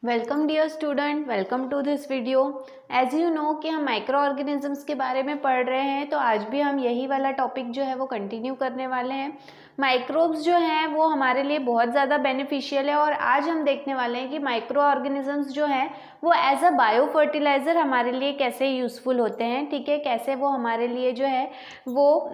Welcome dear student, welcome to this video. As you know कि हम micro organisms के बारे में पढ़ रहे हैं, तो आज भी हम यही वाला टॉपिक जो है वो कंटिन्यू करने वाले हैं। माइक्रोब्स जो हैं वो हमारे लिए बहुत ज़्यादा बेनिफिशियल है और आज हम देखने वाले हैं कि माइक्रो ऑर्गेनिजम्स जो हैं वो एज अ बायो फर्टिलाइज़र हमारे लिए कैसे यूज़फुल होते हैं। ठीक है, कैसे वो हमारे लिए जो है वो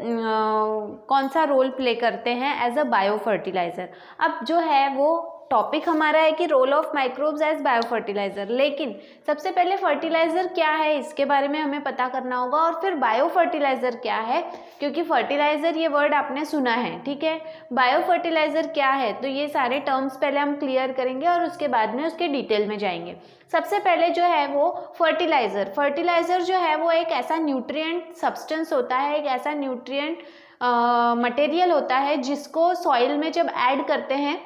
कौन सा रोल प्ले करते हैं एज अ बायो फर्टिलाइज़र। अब जो है वो टॉपिक हमारा है कि role of microbes as bio fertilizer, लेकिन सबसे पहले फर्टिलाइजर क्या है इसके बारे में हमें पता करना होगा और फिर बायो फर्टिलाइजर क्या है, क्योंकि फर्टिलाइजर ये वर्ड आपने सुना है। ठीक है, बायो फर्टिलाइजर क्या है, तो ये सारे टर्म्स पहले हम क्लियर करेंगे और उसके बाद में उसके डिटेल में जाएंगे। सबसे पहले जो है वो फर्टिलाइजर जो है वो एक ऐसा न्यूट्रिएंट सब्सटेंस होता है, एक ऐसा न्यूट्रिएंट मटेरियल होता है जिसको सॉइल में जब ऐड करते हैं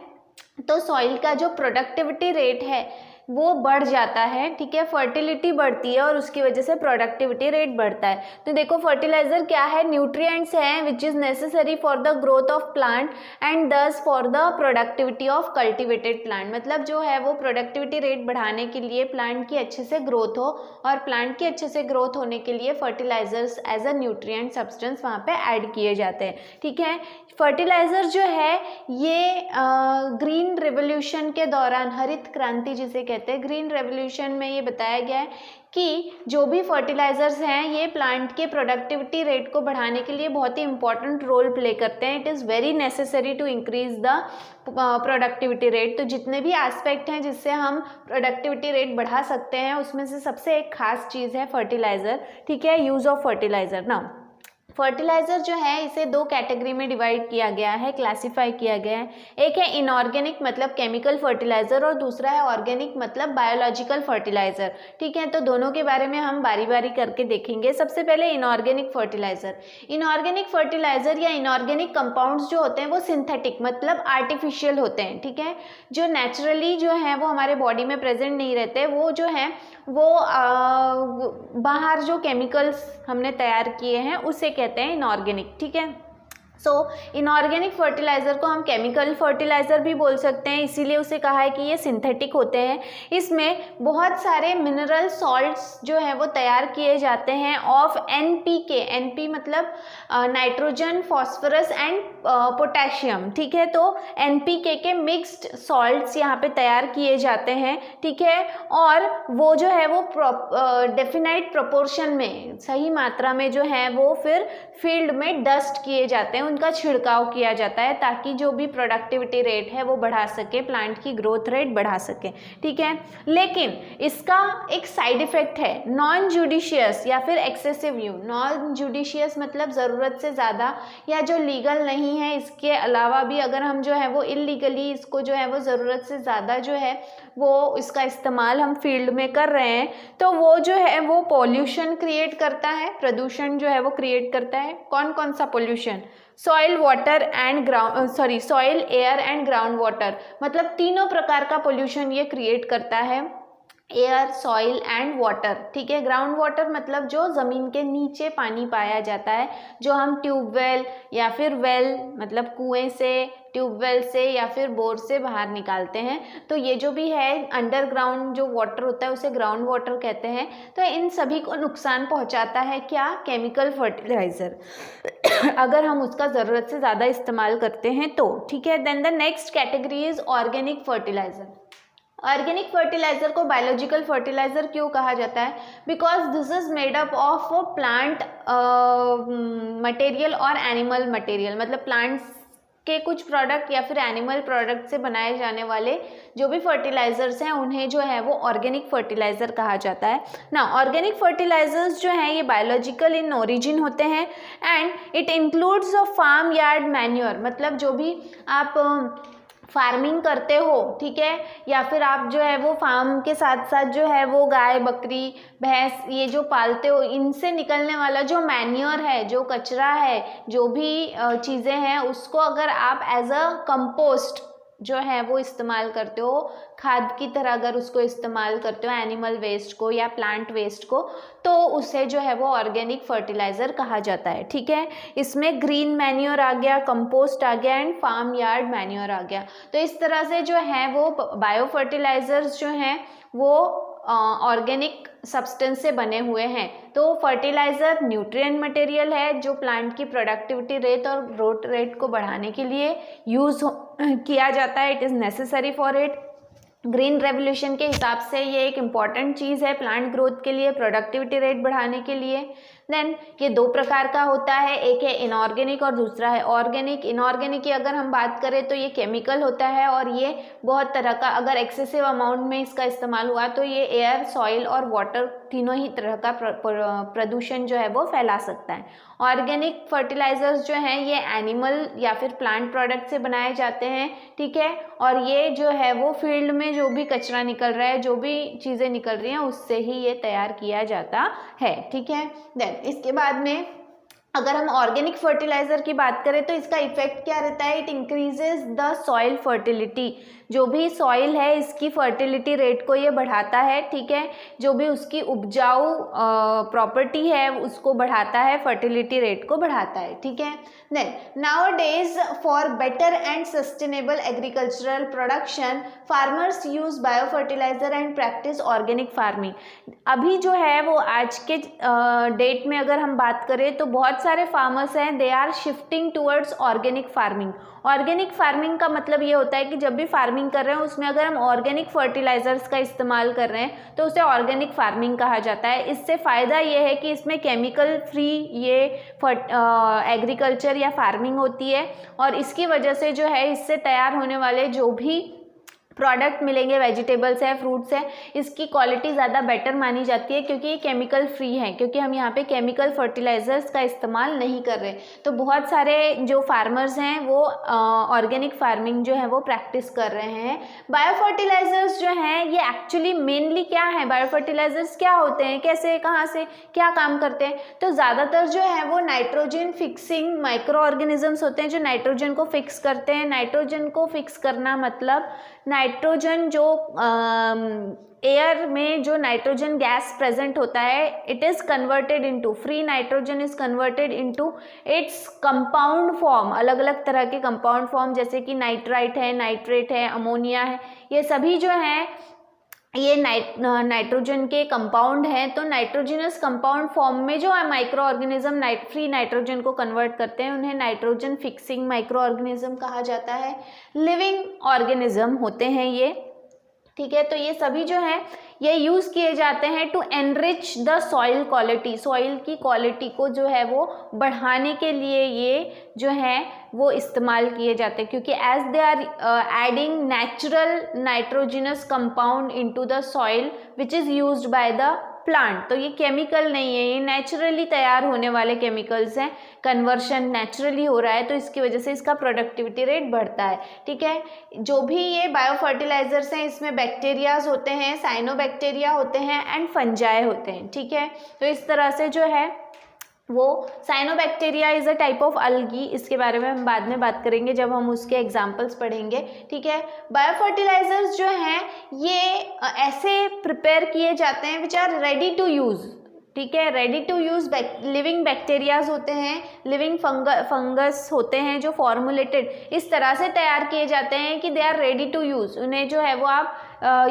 तो सॉइल का जो प्रोडक्टिविटी रेट है वो बढ़ जाता है। ठीक है, फर्टिलिटी बढ़ती है और उसकी वजह से प्रोडक्टिविटी रेट बढ़ता है। तो देखो फर्टिलाइजर क्या है, न्यूट्रिएंट्स हैं which is necessary for the growth of plant and thus for the productivity of cultivated plant. मतलब जो है वो प्रोडक्टिविटी रेट बढ़ाने के लिए प्लांट की अच्छे से ग्रोथ हो, और प्लांट की अच्छे से ग्रोथ होने के लिए fertilizers as a nutrient substance वहाँ पे ऐड किए जाते हैं। ठीक है, फर्टिलाइज़र जो है ये ग्रीन रेवोल्यूशन के दौरान, हरित क्रांति जिसे कहते हैं, ग्रीन रेवोल्यूशन में ये बताया गया है कि जो भी फर्टिलाइज़र्स हैं ये प्लांट के प्रोडक्टिविटी रेट को बढ़ाने के लिए बहुत ही इंपॉर्टेंट रोल प्ले करते हैं। It is very necessary to increase the productivity rate. तो जितने भी एस्पेक्ट हैं जिससे हम प्रोडक्टिविटी रेट बढ़ा सकते हैं उसमें से सबसे एक खास चीज़ है फर्टिलाइज़र। ठीक है, use of fertiliser. Now fertiliser जो है इसे दो कैटेगरी में डिवाइड किया गया है, क्लासिफाई किया गया है। एक है इनऑर्गेनिक मतलब केमिकल फर्टिलाइज़र और दूसरा है ऑर्गेनिक मतलब बायोलॉजिकल फर्टिलाइज़र। ठीक है, तो दोनों के बारे में हम बारी बारी करके देखेंगे। सबसे पहले इनऑर्गेनिक फर्टिलाइज़र। इनऑर्गेनिक फर्टिलाइज़र या इनऑर्गेनिक कंपाउंड्स जो होते हैं वो सिंथेटिक मतलब आर्टिफिशियल होते हैं। ठीक है, जो नेचुरली जो है वो हमारे बॉडी में प्रेजेंट नहीं रहते, वो जो है वो बाहर जो केमिकल्स हमने तैयार किए हैं उसे कहते हैं इनऑर्गेनिक। ठीक है, सो इनऑर्गेनिक फर्टिलाइज़र को हम केमिकल फर्टिलाइज़र भी बोल सकते हैं, इसीलिए उसे कहा है कि ये सिंथेटिक होते हैं। इसमें बहुत सारे मिनरल सॉल्ट्स जो है वो तैयार किए जाते हैं ऑफ NPK। NP मतलब नाइट्रोजन, फॉस्फोरस एंड पोटेशियम। ठीक है, तो NPK के मिक्स्ड सॉल्ट्स यहाँ पे तैयार किए जाते हैं। ठीक है, और वो जो है वो डेफिनाइट प्रोपोर्शन में, सही मात्रा में जो है वो फिर फील्ड में डस्ट किए जाते हैं, उनका छिड़काव किया जाता है ताकि जो भी प्रोडक्टिविटी रेट है वो बढ़ा सके, प्लांट की ग्रोथ रेट बढ़ा सके। ठीक है, लेकिन इसका एक साइड इफेक्ट है, नॉन जुडिशियस या फिर एक्सेसिव यूज। नॉन जुडिशियस मतलब ज़रूरत से ज़्यादा या जो लीगल नहीं है, इसके अलावा भी अगर हम जो है वो इलीगली इसको जो है वो ज़रूरत से ज़्यादा जो है वो इसका इस्तेमाल हम फील्ड में कर रहे हैं, तो वो जो है वो पॉल्यूशन क्रिएट करता है, प्रदूषण जो है वो क्रिएट करता है। कौन कौन सा pollution? Soil, water and ground, soil, air and ground water, मतलब तीनों प्रकार का पोल्यूशन ये क्रिएट करता है, एयर, सॉइल एंड वाटर। ठीक है, ग्राउंड वाटर मतलब जो ज़मीन के नीचे पानी पाया जाता है, जो हम ट्यूबवेल या फिर वेल मतलब कुएं से, ट्यूबवेल से या फिर बोर से बाहर निकालते हैं, तो ये जो भी है अंडरग्राउंड जो वाटर होता है उसे ग्राउंड वाटर कहते हैं। तो इन सभी को नुकसान पहुंचाता है क्या? केमिकल फर्टिलाइज़र अगर हम उसका ज़रूरत से ज़्यादा इस्तेमाल करते हैं तो। ठीक है, then the next category is organic fertilizer. Organic fertilizer को बायोलॉजिकल फर्टिलाइज़र क्यों कहा जाता है? Because this is made up of plant material और एनिमल मटेरियल, मतलब प्लांट्स के कुछ प्रोडक्ट या फिर एनिमल प्रोडक्ट से बनाए जाने वाले जो भी फर्टिलाइजर्स हैं उन्हें जो है वो ऑर्गेनिक फर्टिलाइज़र कहा जाता है ना। ऑर्गेनिक फर्टिलाइजर्स जो हैं ये बायोलॉजिकल इन ओरिजिन होते हैं and it includes a farm yard manure, मतलब जो भी आप फार्मिंग करते हो, ठीक है, या फिर आप जो है वो फार्म के साथ साथ जो है वो गाय, बकरी, भैंस ये जो पालते हो, इनसे निकलने वाला जो मैन्योर है, जो कचरा है, जो भी चीज़ें हैं, उसको अगर आप एज अ कंपोस्ट जो है वो इस्तेमाल करते हो, खाद की तरह अगर उसको इस्तेमाल करते हो एनिमल वेस्ट को या प्लांट वेस्ट को, तो उसे जो है वो ऑर्गेनिक फर्टिलाइज़र कहा जाता है। ठीक है, इसमें ग्रीन मैन्योर आ गया, कंपोस्ट आ गया एंड फार्म यार्ड मैन्योर आ गया। तो इस तरह से जो है वो बायो फर्टिलाइज़र्स जो हैं वो ऑर्गेनिक सब्सटेंस से बने हुए हैं। तो फर्टिलाइज़र न्यूट्रिएंट मटेरियल है जो प्लांट की प्रोडक्टिविटी रेट और ग्रोथ रेट को बढ़ाने के लिए यूज़ किया जाता है। It is necessary for it. Green revolution के हिसाब से ये एक इम्पॉर्टेंट चीज़ है प्लांट ग्रोथ के लिए, प्रोडक्टिविटी रेट बढ़ाने के लिए। देन ये दो प्रकार का होता है, एक है इनऑर्गेनिक और दूसरा है ऑर्गेनिक। इनऑर्गेनिक की अगर हम बात करें तो ये केमिकल होता है और ये बहुत तरह का, अगर एक्सेसिव अमाउंट में इसका इस्तेमाल हुआ तो ये एयर, सॉइल और वाटर तीनों ही तरह का प्रदूषण जो है वो फैला सकता है। ऑर्गेनिक फर्टिलाइजर्स जो हैं ये एनिमल या फिर प्लांट प्रोडक्ट से बनाए जाते हैं। ठीक है, और ये जो है वो फील्ड में जो भी कचरा निकल रहा है, जो भी चीज़ें निकल रही हैं उससे ही ये तैयार किया जाता है। ठीक है, देन इसके बाद में अगर हम ऑर्गेनिक फर्टिलाइजर की बात करें तो इसका इफेक्ट क्या रहता है, it increases the soil fertility. जो भी सॉइल है इसकी फर्टिलिटी रेट को ये बढ़ाता है। ठीक है, जो भी उसकी उपजाऊ प्रॉपर्टी है उसको बढ़ाता है, फर्टिलिटी रेट को बढ़ाता है। ठीक है, then nowadays for better and sustainable agricultural production farmers use bio fertilizer and practice organic farming. अभी जो है वो आज के डेट में अगर हम बात करें तो बहुत सारे फार्मर्स हैं, they are shifting towards organic farming. Organic farming का मतलब ये होता है कि जब भी फार्मिंग कर रहे हैं उसमें अगर हम ऑर्गेनिक फर्टिलाइजर्स का इस्तेमाल कर रहे हैं तो उसे ऑर्गेनिक फार्मिंग कहा जाता है। इससे फ़ायदा ये है कि इसमें केमिकल फ्री ये एग्रीकल्चर या फार्मिंग होती है और इसकी वजह से जो है इससे तैयार होने वाले जो भी प्रोडक्ट मिलेंगे, वेजिटेबल्स है, फ्रूट्स है, इसकी क्वालिटी ज़्यादा बेटर मानी जाती है क्योंकि ये केमिकल फ्री है, क्योंकि हम यहाँ पे केमिकल फर्टिलाइजर्स का इस्तेमाल नहीं कर रहे। तो बहुत सारे जो फार्मर्स हैं वो ऑर्गेनिक फार्मिंग जो है वो प्रैक्टिस कर रहे हैं। बायो फर्टिलाइजर्स जो हैं ये एक्चुअली मेनली क्या है, बायो फर्टिलाइजर्स क्या होते हैं, कैसे, कहाँ से क्या काम करते हैं, तो ज़्यादातर जो है वो नाइट्रोजन फिक्सिंग माइक्रो ऑर्गेनिजम्स होते हैं जो नाइट्रोजन को फिक्स करते हैं। नाइट्रोजन को फिक्स करना मतलब नाइट्रोजन जो एयर में जो नाइट्रोजन गैस प्रेजेंट होता है, it is converted into, free nitrogen is converted into its compound form. अलग अलग तरह के कंपाउंड फॉर्म जैसे कि नाइट्राइट है, नाइट्रेट है, अमोनिया है, ये सभी जो हैं ये नाइट्रोजन के कंपाउंड हैं। तो नाइट्रोजनस कंपाउंड फॉर्म में जो माइक्रो ऑर्गेनिज्म फ्री नाइट्रोजन को कन्वर्ट करते हैं उन्हें नाइट्रोजन फिक्सिंग माइक्रो ऑर्गेनिज्म कहा जाता है। लिविंग ऑर्गेनिज्म होते हैं ये। ठीक है, तो ये सभी जो हैं ये यूज़ किए जाते हैं to enrich the soil quality. Soil की क्वालिटी को जो है वो बढ़ाने के लिए ये जो है वो इस्तेमाल किए जाते हैं, क्योंकि as they are adding natural nitrogenous compound into the soil which is used by the plant. तो ये केमिकल नहीं है, ये नेचुरली तैयार होने वाले केमिकल्स हैं, कन्वर्शन नेचुरली हो रहा है, तो इसकी वजह से इसका प्रोडक्टिविटी रेट बढ़ता है। ठीक है, जो भी ये बायो फर्टिलाइजर्स हैं इसमें बैक्टीरियाज होते हैं, साइनोबैक्टीरिया होते हैं एंड फंजाई होते हैं। ठीक है, तो इस तरह से जो है वो cyanobacteria is a type of algae, इसके बारे में हम बाद में बात करेंगे जब हम उसके एग्जांपल्स पढ़ेंगे। ठीक है, बायो फर्टिलाइजर्स जो हैं ये ऐसे प्रिपेयर किए जाते हैं which are ready to use. ठीक है, ready to use living bacterias होते हैं, लिविंग फंगस होते हैं जो फॉर्मुलेटेड इस तरह से तैयार किए जाते हैं कि they are ready to use, उन्हें जो है वो आप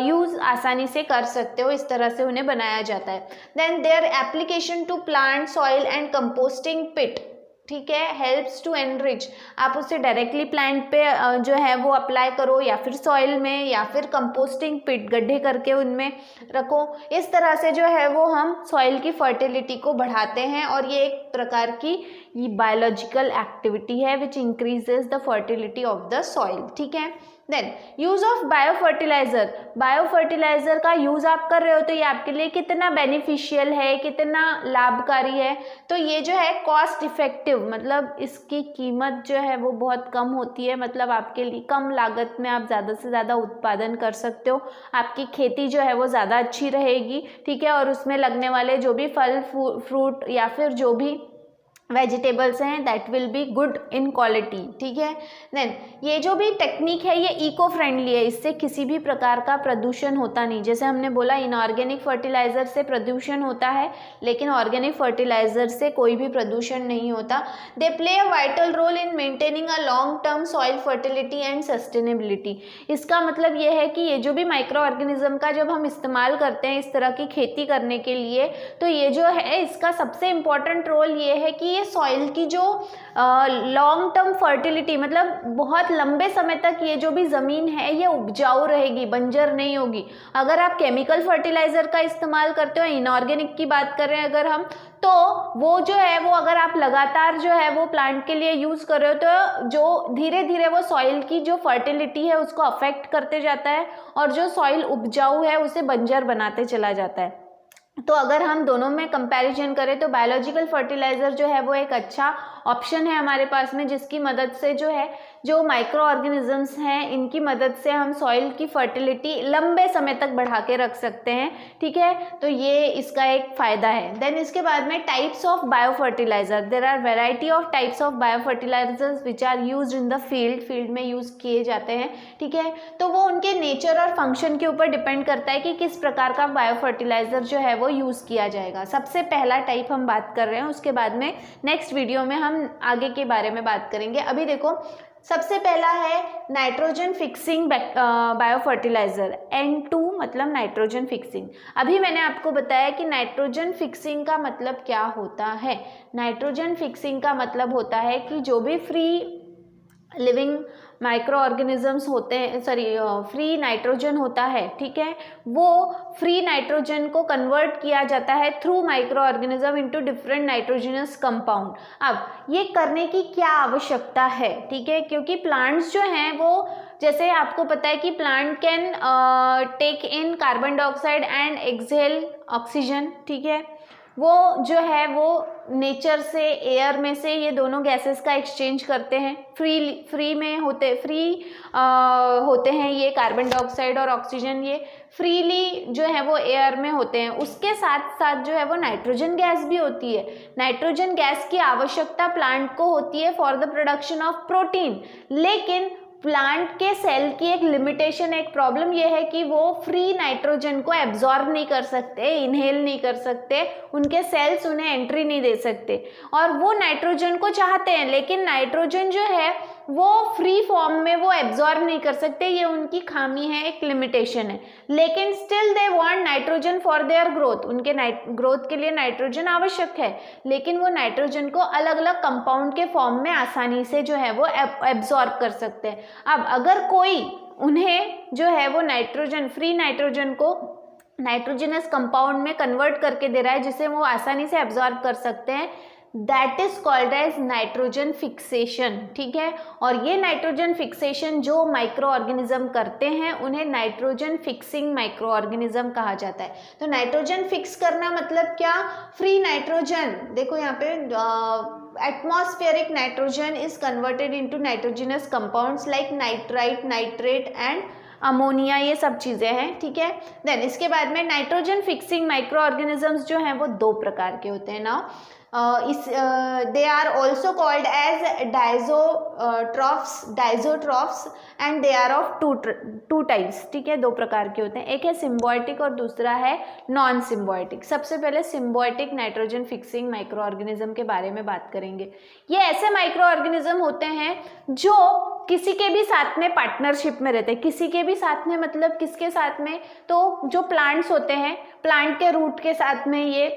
यूज़ आसानी से कर सकते हो, इस तरह से उन्हें बनाया जाता है। Then their application to plant, soil and composting pit. ठीक है, हेल्प्स टू एनरिच, आप उसे डायरेक्टली प्लांट पे जो है वो अप्लाई करो या फिर सॉइल में या फिर कंपोस्टिंग पिट गड्ढे करके उनमें रखो। इस तरह से जो है वो हम सॉइल की फर्टिलिटी को बढ़ाते हैं और ये एक प्रकार की बायोलॉजिकल एक्टिविटी है which increases the fertility of the soil. ठीक है, then use of bio fertilizer. Bio fertilizer का यूज़ आप कर रहे हो तो ये आपके लिए कितना बेनिफिशियल है, कितना लाभकारी है, तो ये जो है कॉस्ट इफ़ेक्टिव, मतलब इसकी कीमत जो है वो बहुत कम होती है, मतलब आपके लिए कम लागत में आप ज़्यादा से ज़्यादा उत्पादन कर सकते हो, आपकी खेती जो है वो ज़्यादा अच्छी रहेगी। ठीक है, और उसमें लगने वाले जो भी फल फ्रूट या फिर जो भी वेजिटेबल्स हैं that will be good in quality, ठीक है। देन ये जो भी टेक्निक है ये इको फ्रेंडली है, इससे किसी भी प्रकार का प्रदूषण होता नहीं। जैसे हमने बोला इनऑर्गेनिक फर्टिलाइज़र से प्रदूषण होता है, लेकिन ऑर्गेनिक फर्टिलाइज़र से कोई भी प्रदूषण नहीं होता। They play a vital role in maintaining a long term soil fertility and sustainability. इसका मतलब ये है कि ये जो भी माइक्रो ऑर्गेनिज्म का जब हम इस्तेमाल करते हैं इस तरह की खेती करने के लिए, तो ये जो है इसका सबसे इम्पॉर्टेंट रोल ये है कि सॉइल की जो लॉन्ग टर्म फर्टिलिटी, मतलब बहुत लंबे समय तक ये जो भी ज़मीन है ये उपजाऊ रहेगी, बंजर नहीं होगी। अगर आप केमिकल फर्टिलाइज़र का इस्तेमाल करते हो, इनऑर्गेनिक की बात कर रहे हैं अगर हम, तो वो जो है वो अगर आप लगातार जो है वो प्लांट के लिए यूज़ कर रहे हो तो जो धीरे धीरे वो सॉइल की जो फर्टिलिटी है उसको अफेक्ट करते जाता है और जो सॉइल उपजाऊ है उसे बंजर बनाते चला जाता है। तो अगर हम दोनों में कंपैरिजन करें तो बायोलॉजिकल फर्टिलाइज़र जो है वो एक अच्छा ऑप्शन है हमारे पास में, जिसकी मदद से जो है जो माइक्रो ऑर्गेनिजम्स हैं इनकी मदद से हम सॉइल की फर्टिलिटी लंबे समय तक बढ़ा के रख सकते हैं, ठीक है। तो ये इसका एक फ़ायदा है। देन इसके बाद में types of bio fertilizer, there are variety of types of bio fertilizers which are used in the field में यूज़ किए जाते हैं, ठीक है। तो वो उनके नेचर और फंक्शन के ऊपर डिपेंड करता है कि किस प्रकार का बायो फर्टिलाइज़र जो है वो यूज़ किया जाएगा। सबसे पहला टाइप हम बात कर रहे हैं, उसके बाद में नेक्स्ट वीडियो में हम आगे के बारे में बात करेंगे। अभी देखो सबसे पहला है nitrogen fixing bio fertiliser, N2 मतलब नाइट्रोजन फिक्सिंग। अभी मैंने आपको बताया कि नाइट्रोजन फिक्सिंग का मतलब क्या होता है। नाइट्रोजन फिक्सिंग का मतलब होता है कि जो भी फ्री लिविंग माइक्रो ऑर्गेनिजम्स होते हैं, फ्री नाइट्रोजन होता है, ठीक है, वो फ्री नाइट्रोजन को कन्वर्ट किया जाता है through micro organism into different nitrogenous compound. अब ये करने की क्या आवश्यकता है, ठीक है, क्योंकि प्लांट्स जो हैं वो, जैसे आपको पता है कि plant can take in carbon dioxide and exhale oxygen, ठीक है, वो जो है वो नेचर से एयर में से ये दोनों गैसेस का एक्सचेंज करते हैं, फ्री होते हैं ये कार्बन डाइऑक्साइड और ऑक्सीजन, ये फ्रीली जो है वो एयर में होते हैं। उसके साथ साथ जो है वो नाइट्रोजन गैस भी होती है। नाइट्रोजन गैस की आवश्यकता प्लांट को होती है for the production of protein, लेकिन प्लांट के सेल की एक लिमिटेशन, एक प्रॉब्लम यह है कि वो फ्री नाइट्रोजन को एब्जॉर्ब नहीं कर सकते, इनहेल नहीं कर सकते, उनके सेल्स उन्हें एंट्री नहीं दे सकते और वो नाइट्रोजन को चाहते हैं, लेकिन नाइट्रोजन जो है वो फ्री फॉर्म में वो एब्जॉर्ब नहीं कर सकते। ये उनकी खामी है, एक लिमिटेशन है, लेकिन still they want nitrogen for their growth. उनके ग्रोथ के लिए नाइट्रोजन आवश्यक है, लेकिन वो नाइट्रोजन को अलग अलग कंपाउंड के फॉर्म में आसानी से जो है वो एब्जॉर्ब कर सकते हैं। अब अगर कोई उन्हें जो है वो नाइट्रोजन, फ्री नाइट्रोजन को नाइट्रोजनस कंपाउंड में कन्वर्ट करके दे रहा है जिसे वो आसानी से एब्जॉर्ब कर सकते हैं, that is called as nitrogen fixation, ठीक है। और ये नाइट्रोजन फिक्सेशन जो माइक्रो ऑर्गेनिज्म करते हैं उन्हें नाइट्रोजन फिक्सिंग माइक्रो ऑर्गेनिज्म कहा जाता है। तो नाइट्रोजन फिक्स करना मतलब क्या, फ्री नाइट्रोजन, देखो यहाँ पे atmospheric nitrogen is converted into nitrogenous compounds like nitrite, nitrate and ammonia, ये सब चीज़ें हैं, ठीक है। देन इसके बाद में नाइट्रोजन फिक्सिंग माइक्रो ऑर्गेनिजम्स जो हैं वो दो प्रकार के होते हैं ना। They are also called as diazotrophs and they are of two types, ठीक है, दो प्रकार के होते हैं, एक है सिम्बायोटिक और दूसरा है नॉन सिम्बायोटिक। सबसे पहले symbiotic nitrogen fixing micro organism के बारे में बात करेंगे। ये ऐसे माइक्रो ऑर्गेनिज्म होते हैं जो किसी के भी साथ में पार्टनरशिप में रहते हैं, किसी के भी साथ में मतलब किसके साथ में, तो जो प्लांट्स होते हैं प्लांट के रूट के साथ में ये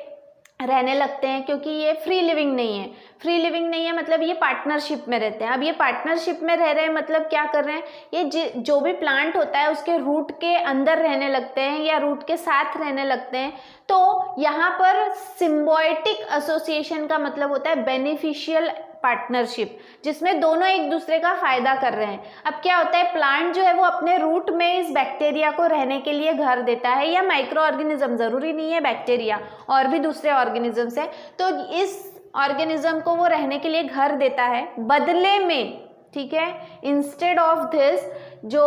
रहने लगते हैं, क्योंकि ये फ्री लिविंग नहीं है। फ्री लिविंग नहीं है मतलब ये पार्टनरशिप में रहते हैं। अब ये पार्टनरशिप में रह रहे हैं मतलब क्या कर रहे हैं, ये जो भी प्लांट होता है उसके रूट के अंदर रहने लगते हैं या रूट के साथ रहने लगते हैं। तो यहाँ पर सिम्बायोटिक एसोसिएशन का मतलब होता है बेनिफिशियल पार्टनरशिप, जिसमें दोनों एक दूसरे का फायदा कर रहे हैं। अब क्या होता है, प्लांट जो है वो अपने रूट में इस बैक्टीरिया को रहने के लिए घर देता है, या माइक्रो ऑर्गेनिज्म, जरूरी नहीं है बैक्टीरिया, और भी दूसरे ऑर्गेनिजम्स है, तो इस ऑर्गेनिज्म को वो रहने के लिए घर देता है। बदले में, ठीक है। इंस्टेड ऑफ दिस, जो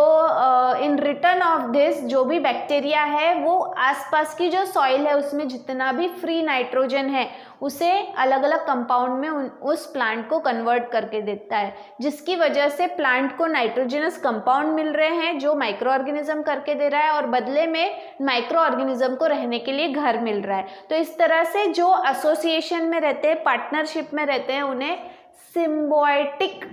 इन रिटर्न ऑफ दिस, जो भी बैक्टीरिया है वो आसपास की जो सॉइल है उसमें जितना भी फ्री नाइट्रोजन है उसे अलग अलग कंपाउंड में उस प्लांट को कन्वर्ट करके देता है, जिसकी वजह से प्लांट को नाइट्रोजनस कंपाउंड मिल रहे हैं जो माइक्रो ऑर्गेनिज्म करके दे रहा है, और बदले में माइक्रो ऑर्गेनिज्म को रहने के लिए घर मिल रहा है। तो इस तरह से जो एसोसिएशन में रहते हैं, पार्टनरशिप में रहते हैं, उन्हें सिम्बायोटिक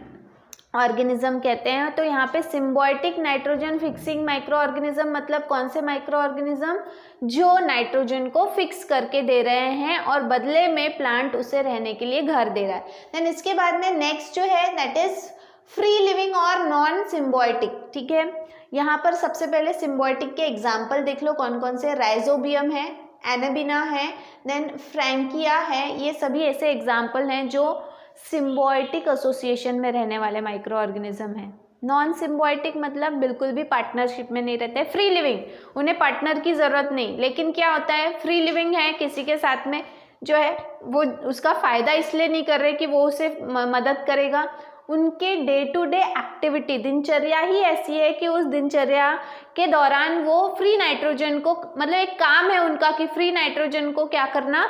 ऑर्गेनिज्म कहते हैं। तो यहाँ पे symbiotic nitrogen fixing micro organism मतलब कौन से माइक्रो ऑर्गेनिज्म, जो नाइट्रोजन को फिक्स करके दे रहे हैं और बदले में प्लांट उसे रहने के लिए घर दे रहा है। देन इसके बाद में नेक्स्ट जो है दैट इज फ्री लिविंग और नॉन सिम्बायोटिक, ठीक है। यहाँ पर सबसे पहले सिम्बायोटिक के एग्जाम्पल देख लो कौन कौन से, राइजोबियम है, एनाबिना है, देन फ्रैंकिया है, ये सभी ऐसे एग्जाम्पल हैं जो सिम्बायोटिक एसोसिएशन में रहने वाले माइक्रो ऑर्गेनिज्म हैं। नॉन सिम्बायोटिक मतलब बिल्कुल भी पार्टनरशिप में नहीं रहते, फ्री लिविंग, उन्हें पार्टनर की ज़रूरत नहीं, लेकिन क्या होता है फ्री लिविंग है, किसी के साथ में जो है वो उसका फ़ायदा इसलिए नहीं कर रहे कि वो उसे मदद करेगा, उनके डे टू डे एक्टिविटी, दिनचर्या ही ऐसी है कि उस दिनचर्या के दौरान वो फ्री नाइट्रोजन को, मतलब एक काम है उनका कि फ्री नाइट्रोजन को क्या करना,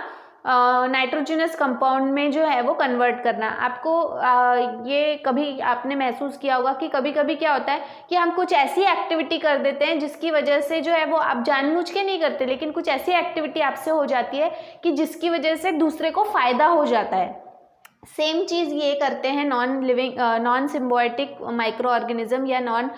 नाइट्रोजनस कंपाउंड में जो है वो कन्वर्ट करना। आपको ये कभी आपने महसूस किया होगा कि कभी कभी क्या होता है कि हम कुछ ऐसी एक्टिविटी कर देते हैं जिसकी वजह से जो है वो आप जानबूझ के नहीं करते, लेकिन कुछ ऐसी एक्टिविटी आपसे हो जाती है कि जिसकी वजह से दूसरे को फ़ायदा हो जाता है। सेम चीज़ ये करते हैं नॉन सिम्बायोटिक माइक्रो ऑर्गेनिज्म या non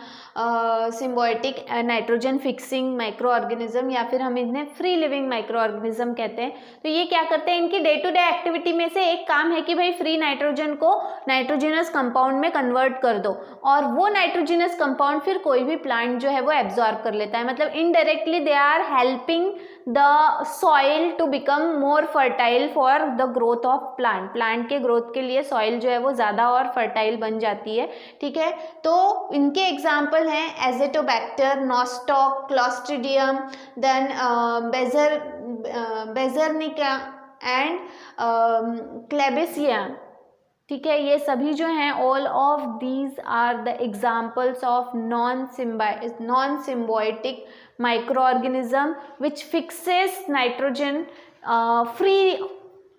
symbiotic nitrogen fixing micro organism, या फिर हम इन्हें फ्री लिविंग माइक्रो ऑर्गेनिज्म कहते हैं। तो ये क्या करते हैं, इनकी डे टू डे एक्टिविटी में से एक काम है कि भाई फ्री नाइट्रोजन को नाइट्रोजनस कंपाउंड में कन्वर्ट कर दो, और वो नाइट्रोजनस कंपाउंड फिर कोई भी प्लांट जो है वो एब्जॉर्ब कर लेता है। मतलब indirectly they are helping the soil to become more fertile for the growth of plant. Plant के ग्रोथ के लिए सॉइल जो है वो ज़्यादा और फर्टाइल बन जाती है, ठीक है। तो इनके एग्जाम्पल हैं azotobacter, nostoc, clostridium, then beijerinckia and klebsiella, ठीक है। ये सभी जो हैं all of these are the examples of non symbiotic micro organism which fixes nitrogen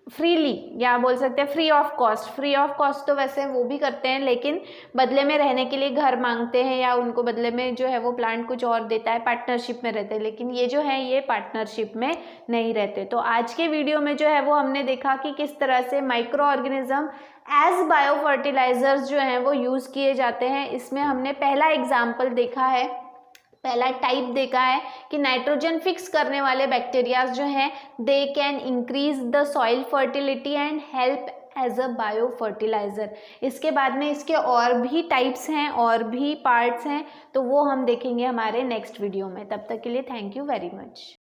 freely, या बोल सकते हैं free of cost. Free of cost तो वैसे वो भी करते हैं, लेकिन बदले में रहने के लिए घर मांगते हैं, या उनको बदले में जो है वो प्लांट कुछ और देता है, पार्टनरशिप में रहते हैं। लेकिन ये जो है ये पार्टनरशिप में नहीं रहते। तो आज के वीडियो में जो है वो हमने देखा कि किस तरह से micro organism as bio fertilizers जो हैं वो यूज़ किए जाते हैं। इसमें हमने पहला एग्जाम्पल देखा है, पहला टाइप देखा है कि नाइट्रोजन फिक्स करने वाले बैक्टीरियाज जो हैं they can increase the soil fertility and help as a bio fertilizer. इसके बाद में इसके और भी टाइप्स हैं और भी पार्ट्स हैं, तो वो हम देखेंगे हमारे नेक्स्ट वीडियो में। तब तक के लिए थैंक यू वेरी मच।